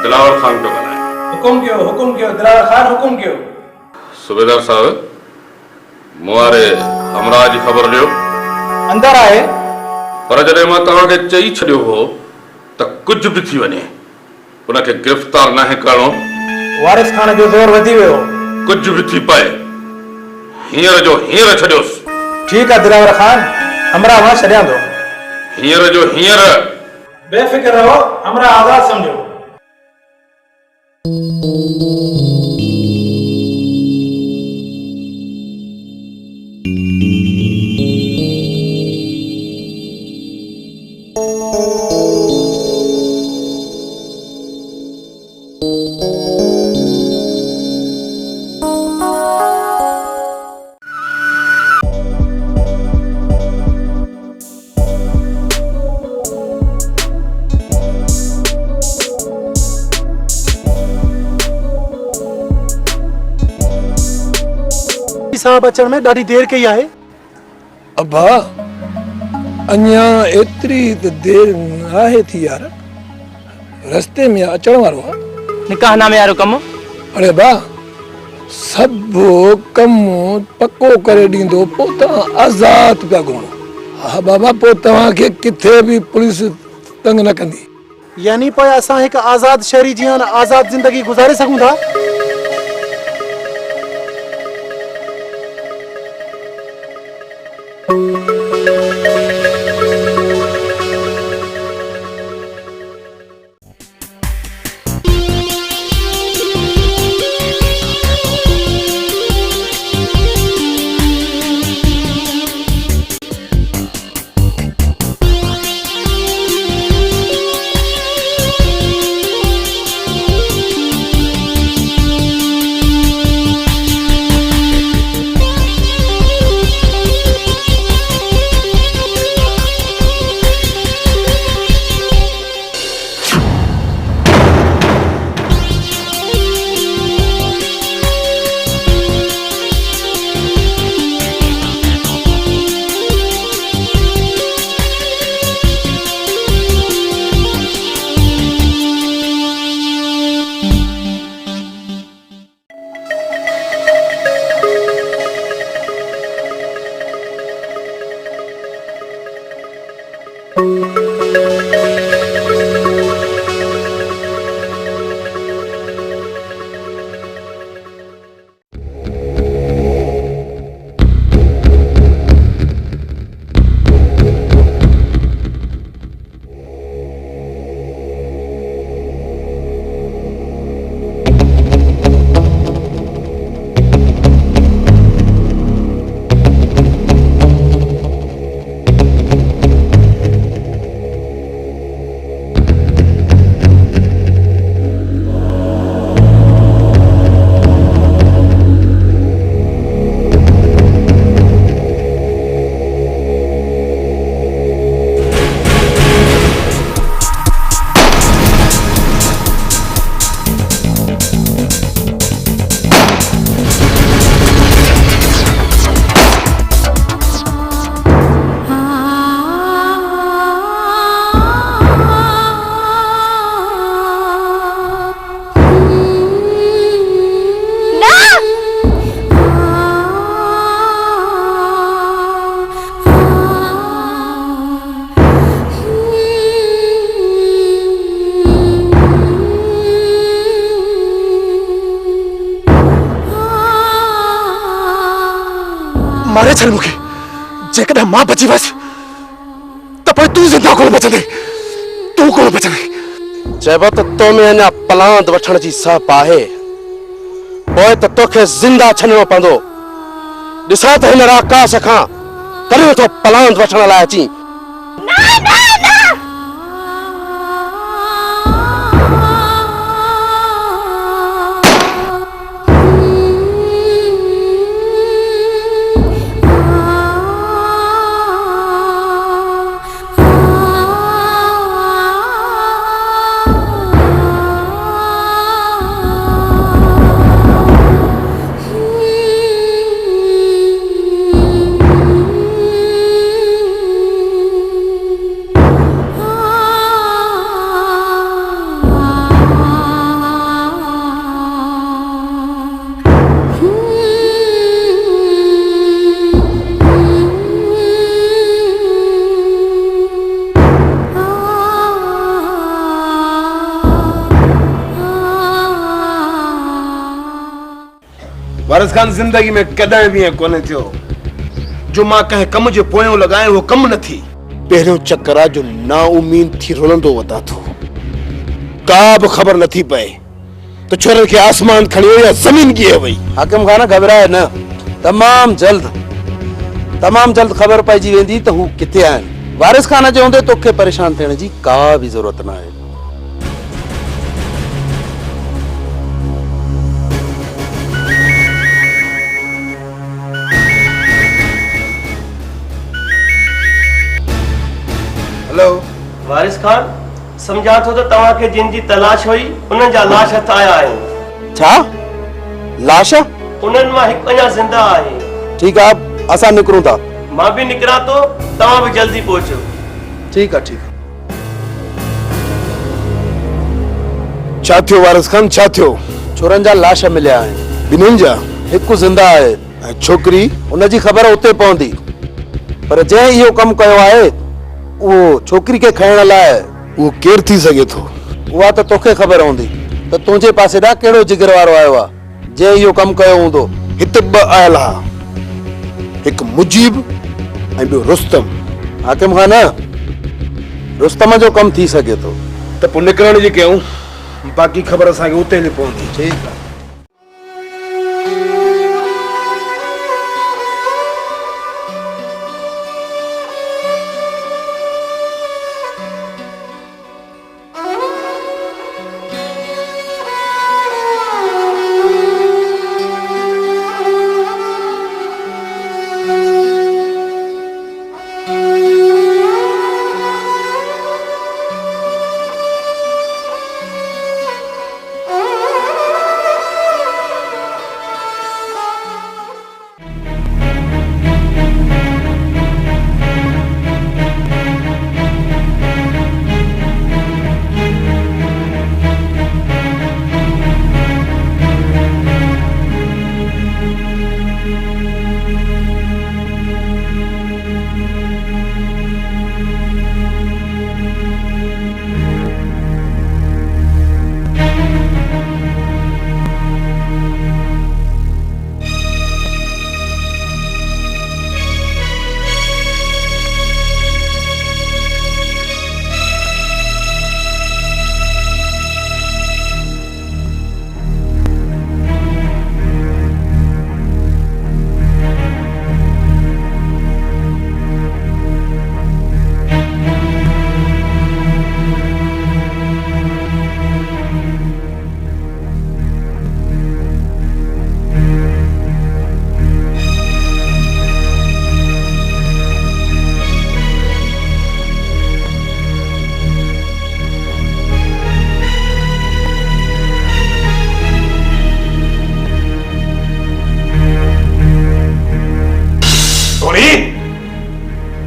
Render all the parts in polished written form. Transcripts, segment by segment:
दिलावर खान पियो ॻाल्हायां। हुकुम कयो दिलावर खान, हुकुम कयो। सूबेदार साहब, मूं वारे हमराह जी ख़बर ॾियो। अंदर आहे। पर जॾहिं मां तव्हांखे चई छॾियो हो त कुझु बि थी वञे उनखे गिरफ़्तार नाहे करणो, वारिस खान जो ज़ोर वधी वियो। कुझु बि थी पए हींअर जो हींअर छॾियोसि। ठीकु आहे दिलावर खान, हमराह मां छॾियां थो। हींअर जो हींअर। बेफ़िक्र रहो, हमराह आज़ाद समझो। साहब अचण में ॾाढी देर कई आहे। अब्बा अञा एतिरी त देर आहे थी यार, रस्ते में अचण वारो आहे। निकाहनामे वारो कमु? अरे बा सभु कमु पको करे ॾींदो, पोइ तव्हां आज़ाद पिया घुमो। हा बाबा, पोइ तव्हांखे किथे बि पुलिस तंग न कंदी। यानी पोइ असां हिकु आज़ाद शहरी जीअं आज़ाद ज़िंदगी गुज़ारे सघूं था। मारे छल मुखे, जेकॾहिं मां बची वयुसि त पोइ तूं ज़िंदा कोन बचंदे, तूं कोन बचंदे। चइबो त तो में अञा पलांद वठण जी सप आहे, पोइ त तोखे ज़िंदा छॾणो पवंदो। ॾिसां त हिन आकाश खां करियो थो पलांद वठण लाइ अची। वारिस खान जिंदगी में कदे भी कोने थियो जो मां कहे कम जो पोयों लगाए वो कम न थी। पहिरियों चक्कर जो ना उम्मीद थी रोलंदो वता थो, का भी खबर न थी पए तो छोरन के आसमान खड़ियो या जमीन गिए वई। हाकिम खान घबराए न, तमाम जल्द खबर पइजी वेंदी त हू किथे आहिनि। वारिस खान जे हूंदे तोखे परेशान थियण जी का भी जरूरत न आहे। हेलो वारिस खान, समझा थो त तव्हां खे जिन जी तलाश हुई उन्हनि जा लाश हथ आया आहिनि। छा लाश? उन्हनि मां हिकु अञा ज़िंदा आहे। ठीक आहे, असां निकरूं था। मां भी निकरां थो, तव्हां भी जल्दी पहुचो। ठीक आहे। छा थियो वारिस खान, छा थियो? छोरनि जा लाश मिलिया आहिनि, ॿिन्हिनि जा। हिकु ज़िंदा आहे ऐं छोकिरी, उनजी ख़बर उते पवंदी, पर जंहिं इहो कमु कयो आहे उहो छोकिरी खे खणण लाइ उहो केरु थी सघे थो उहा त तोखे ख़बर हूंदी त तुंहिंजे पासे ॾांहुं कहिड़ो जिगर वारो आयो आहे जंहिं इहो कमु कयो हूंदो। हिते ॿ आयल हा, हिकु मुजीब ऐं ॿियो रुस्तम। हाकिम खान, रुस्तम जो कमु थी सघे थो त पोइ निकिरण जी कयूं, बाक़ी ख़बर असांखे उते न पवंदी। ठीकु आहे।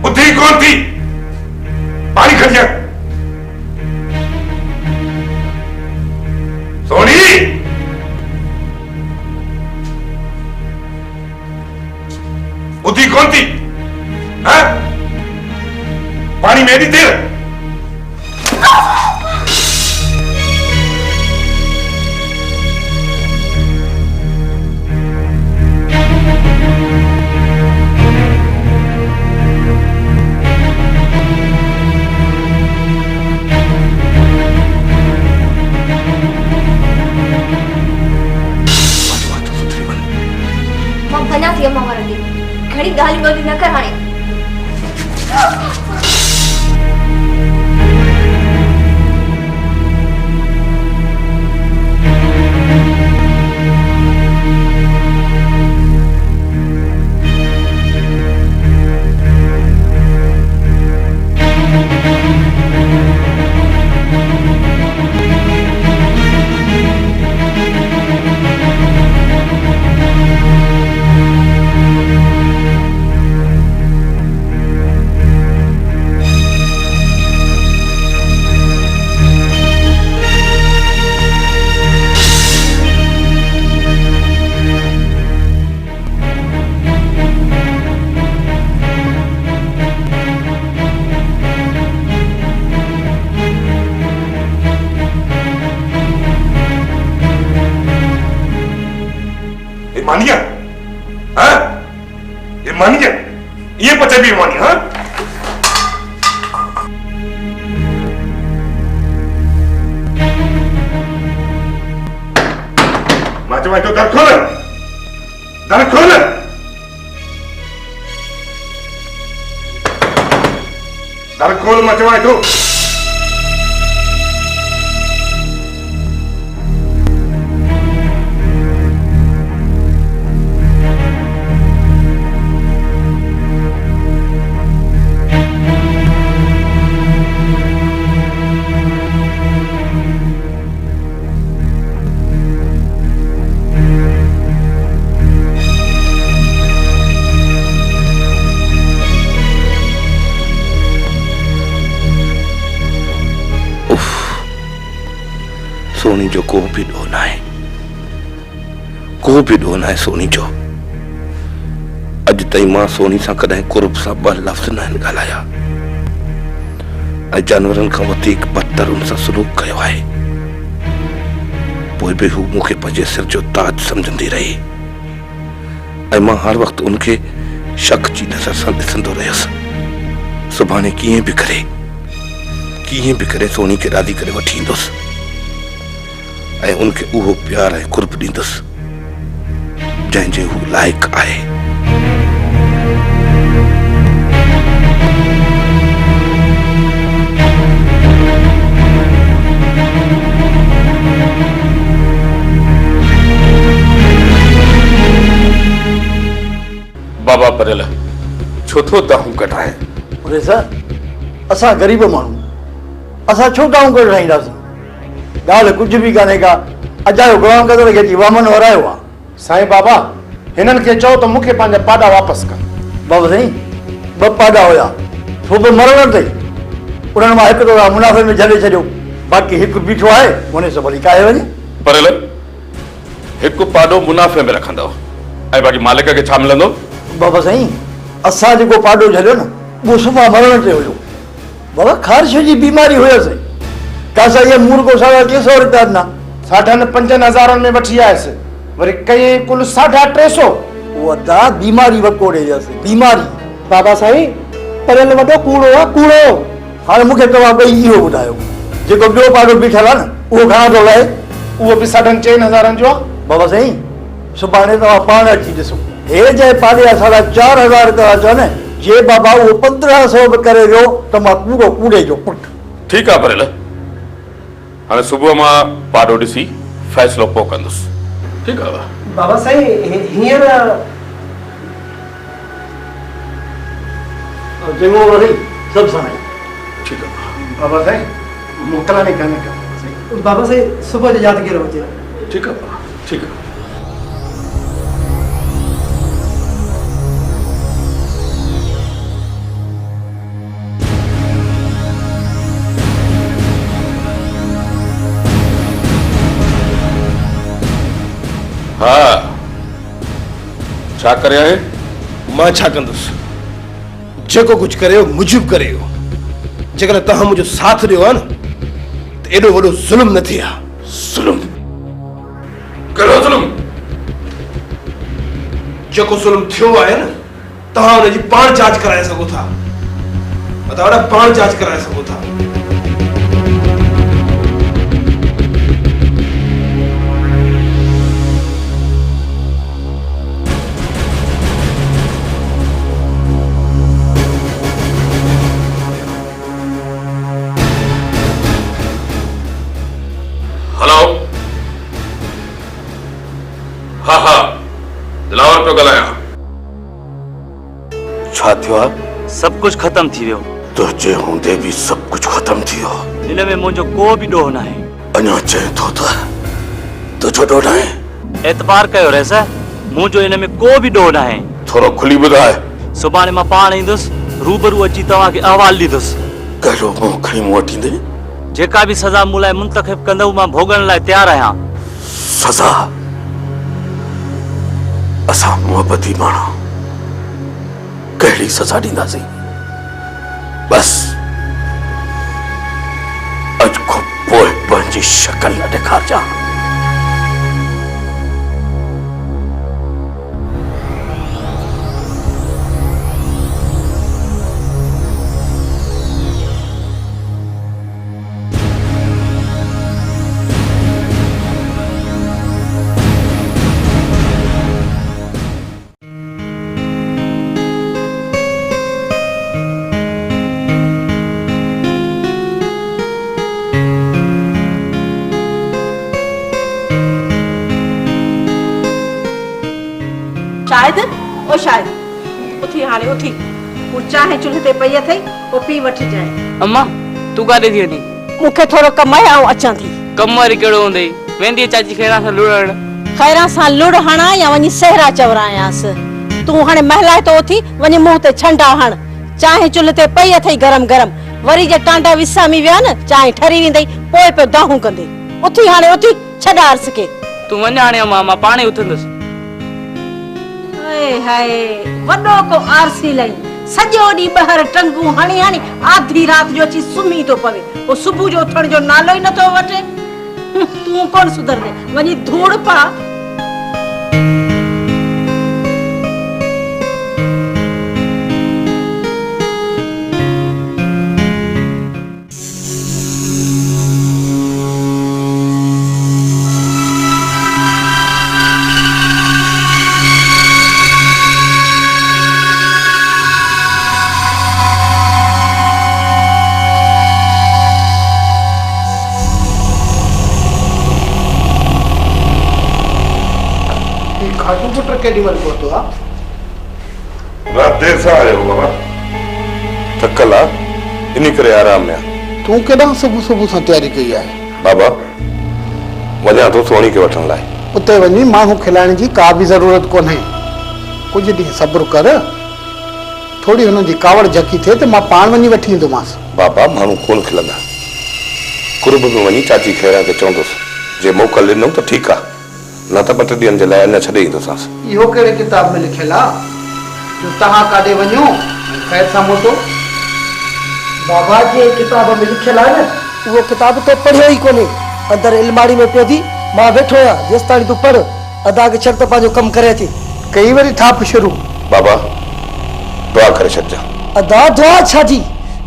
बुद्धि कौन थी? पानी खर्च सोनी, बुद्धि कौन थी? हाँ? पानी मेरी तेल घड़ी गाली बोली न कर हाणे। मानिया हाँ ये मानिया ये पचे भी मानिया हाँ माचे तो दर खोल दर खोल माचे तो सोनी जो को भी ॾोना है सोनी जो अॼु ताईं मां सोनी सां कॾहिं कुर्ब सां ॿ लफ़्ज़ न आहिनि ॻाल्हाया ऐं जानवरनि खां वधीक बदतर उन सां सलूक कयो आहे पोइ बि हू मूंखे पंहिंजे सिर जो ताज सम्झंदी रही ऐं मां हर वक़्तु उनखे शक जी नज़र सां ॾिसंदो रहियुसि सुभाणे कीअं बि करे सोनी खे राज़ी करे वठी ईंदुसि ऐं उनखे उहो प्यार ऐं कुर्ब ॾींदुसि जंहिंजे हू लाइक़ आहे बाबा परेल छो थो दाहूं कढाए अरे सर असां ग़रीब माण्हू असां छो दाहूं कढाईंदासीं ॻाल्हि कुझु बि कान्हे का अजायो गुलाम कदर खे अची वामन वरायो आहे साईं बाबा हिननि खे चओ त मूंखे पंहिंजा पाॾा वापसि कर बाबा साईं ॿ पाॾा हुया छो बि मरण अथई उन्हनि मां हिकु त मुनाफ़े में झले छॾियो बाक़ी हिकु बीठो आहे हुन सां भली काए वञे परेल हिकु पाॾो मुनाफ़े में रखंदव ऐं बाक़ी मालिक खे छा मिलंदो बाबा साईं असां जेको पाॾो झलियो न उहो सुबुह मरण ते हुयो बाबा ख़ारिश जी बीमारी हुयसि कासा ये मुर्गो 350 रुपया ना 5,500 में वठी आयसि वरी कई कुल 350 वो दा बीमारी वकोड़े जैसे बीमारी बाबा साईं परेल वॾो कूड़ो आहे कूड़ो हाणे मूंखे तव्हां ॿई इहो ॿुधायो जेको ॿियो पाॾो बीठल आहे न उहो घणा थो लहे उहो बि 4,500 जो आहे बाबा साईं सुभाणे तव्हां पाण अची ॾिसो हे जे पाॾे 4,500 रुपया चओ न जे बाबा उहो 1,500 बि करे वियो त मां पूरो कूड़े जो पुटु ठीकु आहे परेल हाणे सुबुह मां पाॾो ॾिसी फ़ैसिलो पोइ कंदुसि ठीकु आहे बाबा साईं हींअर चङो वरी सभु सणाई ठीकु आहे बाबा साईं मोकलाने कान्हे का बाबा साईं सुबुह जो यादि कयो हुजे ठीकु आहे ठीकु आहे हा छा करे आहे मां छा कंदुसि जेको कुझु करियो मुजिब करियो जेकॾहिं तव्हां मुंहिंजो साथ ॾियो आहे न त एॾो वॾो ज़ुल्म न थिए ज़ुल्म कहिड़ो ज़ुल्म जेको ज़ुल्म थियो आहे न तव्हां हुनजी पाण जांच कराए सघो था तव्हां पाण जांच कराए सघो था हेलो हा हा दिलावर पियो ॻाल्हायां छा थियो आहे सब कुछ खत्म थी वियो तुंहिंजे हूंदे बि सभु कुझु ख़तमु थी वियो हिन में मुंहिंजो को बि ॾोह न आहे अञा चए थो त तुंहिंजो ॾोह आहे एतबार कयो रहिस मुंहिंजो हिन में को बि ॾोह न आहे थोरो खुली ॿुधाए सुभाणे मां पाण ईंदुसि रूबरू अची तव्हांखे अहवाल ॾींदुसि कहिड़ो मुंहुं खणी मूं वटि ईंदे जेका बि सज़ा मूं लाइ मुंतखब कंदव मां भोगण लाइ तयारु आहियां सज़ा असां मुहबती माण्हू कहिड़ी सज़ा ॾींदासीं बसि अॼु खां पोइ पंहिंजी शकल न ॾेखारजांइ शायद ओ शायद उथी हाणे उथी वो चाहे चुल्हे ते पई अथई वो पी वठी जाए। अम्मा तूं काॾे थी वञी? मूंखे थोरो कमु आहे ऐं अचां थी। कमु वारी कहिड़ो हूंदई? वेंदी चाची खैरा सां लुड़ण। खैरा सां लुड़ हणा या वञी सहरा चवरायांसि। तूं हाणे महिलाए तो उथी वञी मुंह ते छंडा हण। चाहे चुल्हे ते पई अथई गरम गरम वरी जे टांडा विसामी विया न चाहे ठरी वेंदई पोइ पे दाहूं कंदे। उथी हाणे उथी छॾारसि के। तूं वञ हाणे अम्मा, मां पाणे उथंदुसि। हाय हाय वॾो को आरसी लई सॼो ॾींहुं ॿाहिरि टंगू हणी हणी आधी राति जो अची सुम्ही थो पवे। पोइ सुबुह जो उथण जो नालो ई नथो वठे। तूं कोन सुधरदे वञी धूड़ पा। खाटू पुट केॾी महिल पहुतो आहे? रात देर सां आयो बाबा, थकल आहे इन करे आराम में आहे। तूं केॾां सुबुह सुबुह सां तयारी कई आहे? बाबा वञा थो सोणी खे वठण लाइ। उते वञी माण्हू खिलाइण जी का बि ज़रूरत कोन्हे। कुझु ॾींहं सब्र कर, थोरी हुननि जी कावड़ झकी थिए त मां पाण वञी वठी ईंदोमांसि। बाबा माण्हू कोन खिलंदा, कुर्ब में वञी चाची खैरा खे चवंदुसि जे मोकल ॾिनऊं त ठीकु आहे, न त 2 ॾींहंनि जे लाइ अञा छॾे ईंदोसांसि। इहो कहिड़े किताब में लिखियल आहे जो तव्हां काॾे वञो ख़ैर सां मोटो? बाबा जे किताब में लिखियल आहे न, उहो किताब तो पढ़ियो ई कोन्हे। अंदरि अलमारी में पियो थी, मां वेठो आहियां जेसि ताईं तूं पढ़। अदा खे छॾ त पंहिंजो कमु करे अचे। कई वरी थाप शुरू। बाबा दुआ करे छॾिजां। अदा दुआ छाजी,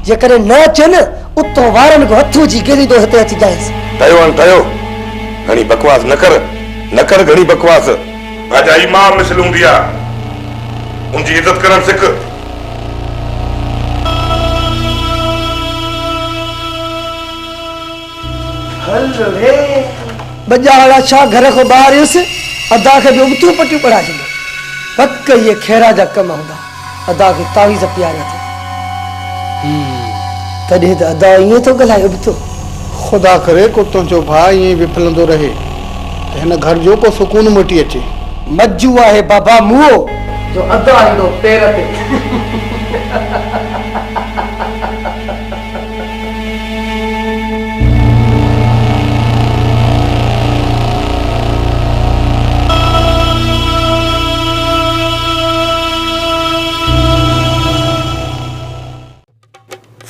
जेकॾहिं न अचे न उतो वारनि को हथू जी गेरी दो हिते अची जाएसि। तयो हाणे तयो, घणी बकवास न कर घणी बकवास। भाॼाई मां मिसल हूंदी आहे, उनजी इज़त करणु सिख। हल रे बजाड़ा छा घर को ॿाहिरि हुयुसि, अदा खे बि उबतियूं पटियूं पढ़ाए छॾियो। पक इहे खैरा जा कम हूंदा। अदा खे तावीज़ पियारिया अथई, तॾहिं त अदा ईअं थो ॻाल्हाए उबतो। ख़ुदा करे को तुंहिंजो भाउ ईअं विफलंदो रहे त हिन घर जो को सुकून मोटी अचे। मज्जू आहे बाबा मुओ जो अदा ईंदो पेर ते।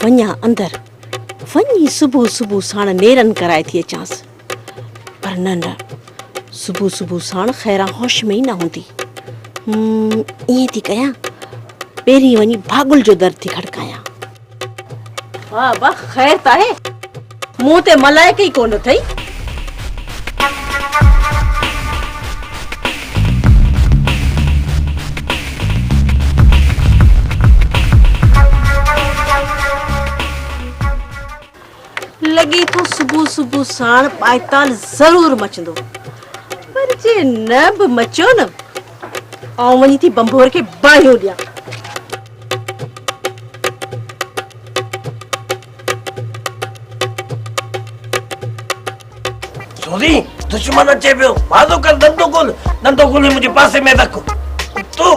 वञा अंदरि वञी सुबुह सुबुह साण नेरनि कराए थी अचांसि। पर न सुबुह सुबुह साण खैरा होश में ई न हूंदी। ईअं थी कयां, पहिरीं वञी भागुल जो दर थी खड़कायां। वाह वाह ख़ैर त आहे, मूं ते मलाइक ई कोन अथई। लगी तो सुबुह सुबुह साण पाइताल जरूर मचंदो, पर जे न बि मचियो न ऐं वञी थी बंभोर खे बाहियो ॾियां। सोरी दुश्मन अचे पियो, वादो कर, धंधो खोल मुंहिंजे पासे में रख। तूं